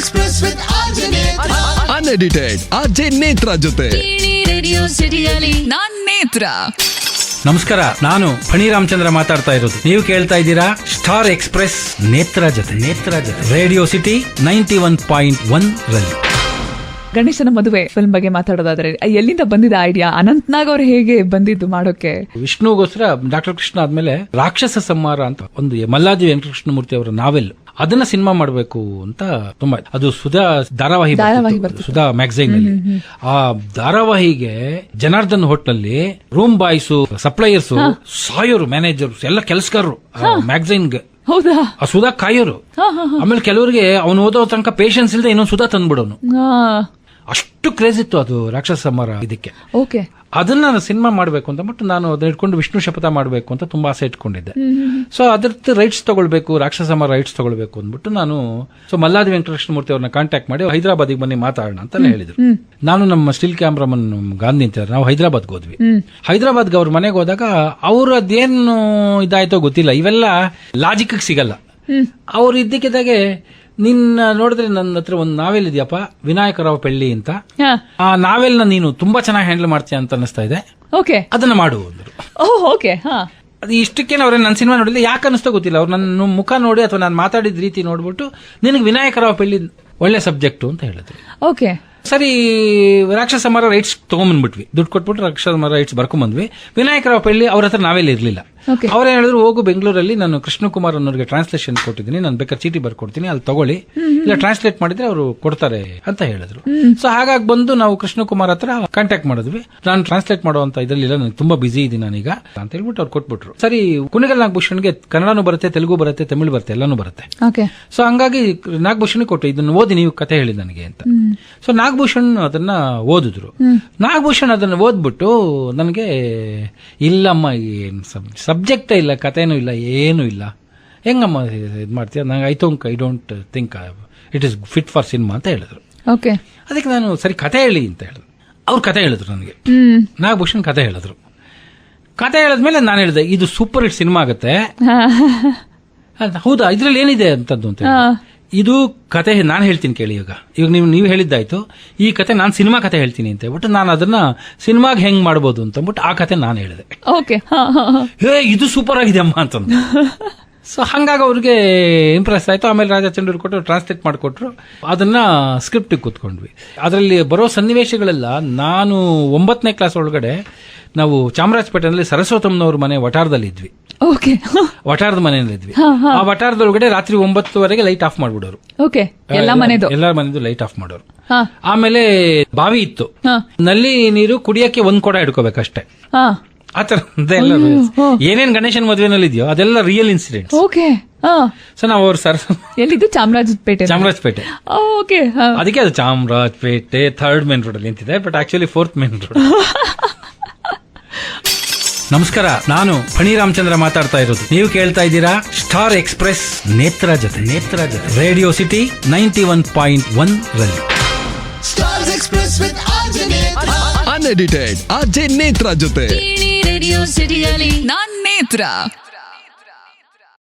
Express with RJ Netra. Unedited RJ Netra ಜೊತೆ radio ಸಿಟಿಯಲ್ಲಿ ನಾನ್ ನೇತ್ರ. ನಮಸ್ಕಾರ, ನಾನು ಫಣಿ ರಾಮಚಂದ್ರ ಮಾತಾಡ್ತಾ ಇರೋದು. ನೀವು ಕೇಳ್ತಾ ಇದ್ದೀರಾ ಸ್ಟಾರ್ ಎಕ್ಸ್ಪ್ರೆಸ್ ನೇತ್ರ ಜೊತೆ ರೇಡಿಯೋ ಸಿಟಿ 91.1 ರಲ್ಲಿ. ಗಣೇಶನ ಮದುವೆ ಫಿಲ್ಮ್ ಬಗ್ಗೆ ಮಾತಾಡೋದಾದ್ರೆ ಎಲ್ಲಿಂದ ಬಂದಿದ್ದ ಐಡಿಯಾ? ಅನಂತ್ನಾಗ್ ಅವ್ರು ಹೇಗೆ ಬಂದಿದ್ದು ಮಾಡೋಕೆ? ವಿಷ್ಣುಗೋಸ್ಕರ ಡಾಕ್ಟರ್ ಕೃಷ್ಣ ಆದ್ಮೇಲೆ ರಾಕ್ಷಸ ಸಂಹಾರ ಅಂತ ಒಂದು ಮಲ್ಲಾದಿ ವೆಂಕಟಕೃಷ್ಣಮೂರ್ತಿ ಅವರ ನಾವೆಲ್, ಅದನ್ನ ಸಿನಿಮಾ ಮಾಡಬೇಕು ಅಂತ ತುಂಬಾ, ಅದು ಸುಧಾ ಧಾರಾವಾಹಿ ಸುಧಾ ಮ್ಯಾಗಝೈನ್ ಅಲ್ಲಿ. ಆ ಧಾರಾವಾಹಿಗೆ ಜನಾರ್ದನ್ ಹೋಟ್ಲಲ್ಲಿ ರೂಮ್ ಬಾಯ್ಸು, ಸಪ್ಲೈಯರ್ಸ್, ಸಾಯೋರು, ಮ್ಯಾನೇಜರ್ಸ್ ಎಲ್ಲ ಕೆಲಸಗಾರರು ಮ್ಯಾಗಝೈನ್ಗೆ. ಹೌದಾ? ಆ ಸುಧಾ ಕಾಯೋರು. ಆಮೇಲೆ ಕೆಲವರಿಗೆ ಅವನು ಓದೋ ತನಕ ಪೇಷನ್ಸ್ ಇಲ್ಲದೆ ಇನ್ನೊಂದು ಸುಧಾ ತಂದ್ಬಿಡೋನು. ಅಷ್ಟು ಕ್ರೇಜ್ ಇತ್ತು ಅದು ರಾಕ್ಷಸ ಸಂಹಾರ ಇದಕ್ಕೆ. ಓಕೆ, ಅದನ್ನ ನಾನು ಸಿನಿಮಾ ಮಾಡಬೇಕು ಅಂತ ಬಟ್ ನಾನು ಅದನ್ನ ಇಟ್ಕೊಂಡು ವಿಷ್ಣು ಶಪಥ ಮಾಡಬೇಕು ಅಂತ ತುಂಬಾ ಆಸೆ ಇಟ್ಕೊಂಡಿದ್ದೆ. ಸೊ ಅದ್ರದ್ದು ರೈಟ್ಸ್ ತಗೊಳ್ಬೇಕು, ರಾಕ್ಷಸ ಸಂಹಾರ ರೈಟ್ಸ್ ತಗೊಳ್ಬೇಕು ಅಂದ್ಬಿಟ್ಟು ನಾನು ಮಲ್ಲಾದಿ ವೆಂಕಟಕೃಷ್ಣಮೂರ್ತಿ ಅವ್ರನ್ನ ಕಾಂಟ್ಯಾಕ್ಟ್ ಮಾಡಿ ಹೈದರಾಬಾದಿಗೆ ಬನ್ನಿ ಮಾತಾಡೋಣ ಅಂತ ಹೇಳಿದ್ರು. ನಾನು ನಮ್ಮ ಸ್ಟಿಲ್ ಕ್ಯಾಮ್ರಾಮನ್ ಗಾಂಧಿ ಅಂತ ನಾವು ಹೈದರಾಬಾದ್ಗೆ ಹೋದ್ವಿ. ಹೈದರಾಬಾದ್ಗೆ ಅವ್ರ ಮನೆಗೆ ಹೋದಾಗ ಅವ್ರ ಅದೇನು ಇದಾಯ್ತೋ ಗೊತ್ತಿಲ್ಲ, ಇವೆಲ್ಲ ಲಾಜಿಕ್ ಸಿಗಲ್ಲ. ಅವ್ರು ಇದ್ದಕ್ಕಿದ್ದಾಗೆ ನಿನ್ನ ನೋಡಿದ್ರೆ ನನ್ನ ಹತ್ರ ಒಂದು ನಾವೆಲ್ ಇದೆಯಪ್ಪ, ವಿನಾಯಕರಾವ್ ಪೆಳ್ಳಿ ಅಂತ, ಆ ನಾವೆಲ್ ನೀನು ತುಂಬಾ ಚೆನ್ನಾಗಿ ಹ್ಯಾಂಡಲ್ ಮಾಡ್ತೀಯ ಅಂತ ಅನಿಸ್ತಾ ಇದೆ, ಅದನ್ನ ಮಾಡು ಅಂದ್ರು. ಅದು ಇಷ್ಟಕ್ಕೆ ಅವ್ರೆ ನನ್ನ ಸಿನಿಮಾ ನೋಡಿಲ್ಲ, ಯಾಕೆ ಅನಿಸ್ತೋ ಗೊತ್ತಿಲ್ಲ. ಅವ್ರು ನನ್ನ ಮುಖ ನೋಡಿ ಅಥವಾ ನಾನು ಮಾತಾಡಿದ ರೀತಿ ನೋಡ್ಬಿಟ್ಟು ನಿನಗೆ ವಿನಾಯಕರಾವ್ ಪೆಳ್ಳಿ ಒಳ್ಳೆ ಸಬ್ಜೆಕ್ಟ್ ಅಂತ ಹೇಳಿದ್ರು. ಓಕೆ, ಸರಿ, ರಾಕ್ಷಸ ಸಂಹಾರ ರೈಟ್ಸ್ ತಗೊಂಡ್ಬಂದ್ಬಿಟ್ವಿ, ದುಡ್ಡು ಕೊಟ್ಬಿಟ್ಟು ರಾಕ್ಷಸ ಸಂಹಾರ ರೈಟ್ಸ್ ಬರ್ಕೊಂಡ್ಬಂದ್ವಿ. ವಿನಾಯಕರಾವ್ ಪೆಳ್ಳಿ ಅವ್ರ ಹತ್ರ ನಾವೆಲ್ಲ ಇರ್ಲಿಲ್ಲ. ಅವ್ರೇನ್ ಹೇಳಿದ್ರು, ಹೋಗು ಬೆಂಗಳೂರಲ್ಲಿ ನಾನು ಕೃಷ್ಣಕುಮಾರ್ ಅನ್ನೋರಿಗೆ ಟ್ರಾನ್ಸ್ಲೇಷನ್ ಕೊಟ್ಟಿದ್ದೀನಿ, ನಾನು ಬೇಕಾದ್ರೆ ಚೀಟಿ ಬರ್ಕೊಡ್ತೀನಿ, ಅಲ್ಲಿ ತಗೊಳ್ಳಿ, ಇಲ್ಲ ಟ್ರಾನ್ಸ್ಲೇಟ್ ಮಾಡಿದ್ರೆ ಅವರು ಕೊಡ್ತಾರೆ ಅಂತ ಹೇಳಿದ್ರು. ಸೊ ಹಾಗಾಗಿ ಬಂದು ನಾವು ಕೃಷ್ಣಕುಮಾರ್ ಹತ್ರ ಕಾಂಟ್ಯಾಕ್ಟ್ ಮಾಡಿದ್ವಿ. ನಾನು ಟ್ರಾನ್ಸ್ಲೇಟ್ ಮಾಡುವಂತ ಇದ್ರಲ್ಲಿ ನನಗೆ ತುಂಬಾ ಬಿಸಿ ಇದೀನಿ ನಾನೀಗ ಅಂತ ಹೇಳ್ಬಿಟ್ಟು ಅವ್ರು ಕೊಟ್ಬಿಟ್ರು. ಸರಿ, ಕುಣಿಗಲ್ ನಾಗಭೂಷಣ್ಗೆ ಕನ್ನಡನೂ ಬರುತ್ತೆ, ತೆಲುಗು ಬರುತ್ತೆ, ತಮಿಳು ಬರುತ್ತೆ, ಎಲ್ಲಾನು ಬರುತ್ತೆ. ಸೊ ಹಂಗಾಗಿ ನಾಗಭೂಷಣ್ ಕೊಟ್ಟು ಇದನ್ನ ಓದಿ ನೀವು ಕತೆ ಹೇಳಿ ನನಗೆ ಅಂತ. ಸೊ ನಾಗಭೂಷಣ್ ಅದನ್ನ ಓದಿದ್ರು. ನಾಗಭೂಷಣ್ ಅದನ್ನ ಓದ್ಬಿಟ್ಟು ನನಗೆ, ಇಲ್ಲಮ್ಮ ಸಬ್ಜೆಕ್ಟೇ ಇಲ್ಲ, ಕಥೆನೂ ಇಲ್ಲ, ಏನೂ ಇಲ್ಲ, ಹೆಂಗಮ್ಮ ಇದು ಮಾಡ್ತೀಯ, ನಂಗೆ I don't think it is fit for cinema ಅಂತ ಹೇಳಿದ್ರು. ಅದಕ್ಕೆ ನಾನು ಸರಿ ಕತೆ ಹೇಳಿ ಅಂತ ಹೇಳಿದ್ರು. ಅವ್ರು ಕತೆ ಹೇಳಿದ್ರು ನನಗೆ, ನಾಗಭೂಷಣ್ ಕತೆ ಹೇಳಿದ್ರು. ಕತೆ ಹೇಳಿದ್ಮೇಲೆ ನಾನು ಹೇಳಿದೆ, ಇದು ಸೂಪರ್ ಹಿಟ್ ಸಿನಿಮಾ ಆಗುತ್ತೆ. ಹೌದಾ, ಇದ್ರಲ್ಲಿ ಏನಿದೆ ಅಂತದ್ದು ಅಂತ ಹೇಳಿ, ಇದು ಕತೆ ನಾನು ಹೇಳ್ತೀನಿ ಕೇಳಿ. ಈಗ ನೀವು ಹೇಳಿದ್ದಾಯ್ತು, ಈ ಕತೆ ನಾನು ಸಿನಿಮಾ ಕತೆ ಹೇಳ್ತೀನಿ ಅಂತ ಹೇಳ್ಬಿಟ್ಟು ನಾನು ಅದನ್ನ ಸಿನಿಮಾಗೆ ಹೆಂಗ್ ಮಾಡ್ಬೋದು ಅಂತ ಅಂದ್ಬಿಟ್ಟು ಆ ಕತೆ ನಾನು ಹೇಳಿದೆ. ಇದು ಸೂಪರ್ ಆಗಿದೆ ಅಮ್ಮ ಅಂತಂದು. ಸೊ ಹಂಗಾಗಿ ಅವ್ರಿಗೆ ಇಂಪ್ರೆಸ್ ಆಯ್ತು. ಆಮೇಲೆ ರಾಜಾ ಚಂಡೂರು ಕೊಟ್ಟು ಟ್ರಾನ್ಸ್ಲೇಟ್ ಮಾಡಿಕೊಟ್ರು. ಅದನ್ನ ಸ್ಕ್ರಿಪ್ಟ್ ಕೂತ್ಕೊಂಡ್ವಿ. ಅದರಲ್ಲಿ ಬರೋ ಸನ್ನಿವೇಶಗಳೆಲ್ಲ, ನಾನು 9ನೇ ಕ್ಲಾಸ್ ಒಳಗಡೆ ನಾವು ಚಾಮರಾಜಪೇಟೆನಲ್ಲಿ ಸರಸ್ವತಮ್ಮನವ್ರ ಮನೆ ವಟಾರದಲ್ಲಿ ಇದ್ವಿ. ವಟಾರದ ಮನೆಯಲ್ಲಿದ್ವಿ. ಆ ವಟಾರದೊಳಗಡೆ ರಾತ್ರಿ 9:00ವರೆಗೆ ಲೈಟ್ ಆಫ್ ಮಾಡ್ಬಿಡೋರು, ಎಲ್ಲಾ ಮನೆದು ಲೈಟ್ ಆಫ್ ಮಾಡೋರು. ಆಮೇಲೆ ಬಾವಿ ಇತ್ತು, ನಲ್ಲಿ ನೀರು ಕುಡಿಯಕ್ಕೆ ಒಂದ್ ಕೊಡ ಹಿಡ್ಕೋಬೇಕಷ್ಟೇ. ಆತರ ಏನೇನ್ ಗಣೇಶನ್ ಮದುವೆನಲ್ಲಿ ಇದೆಯೋ ಅದೆಲ್ಲ ರಿಯಲ್ ಇನ್ಸಿಡೆಂಟ್. ಸೊ ನಾವು ಅವ್ರು ಚಾಮರಾಜಪೇಟೆ, ಅದಕ್ಕೆ ಅದು ಚಾಮರಾಜಪೇಟೆ 3rd ಮೇನ್ ರೋಡ್ ಅಲ್ಲಿ ನಿಂತಿದೆ, but actually 4th main road. ನಮಸ್ಕಾರ, ನಾನು ಫಣಿ ರಾಮಚಂದ್ರ ಮಾತಾಡ್ತಾ ಇರೋದು. ನೀವು ಕೇಳ್ತಾ ಇದ್ದೀರಾ ಸ್ಟಾರ್ ಎಕ್ಸ್ಪ್ರೆಸ್ ನೇತ್ರ ಜೊತೆ ರೇಡಿಯೋ ಸಿಟಿ 91.1 ರಲ್ಲಿ. Stars Express with RJ Netra. Unedited RJ Netra ಜೊತೆ ರೇಡಿಯೋ ಸಿಟಿಯಲ್ಲಿ ನಾನ್ ನೇತ್ರ.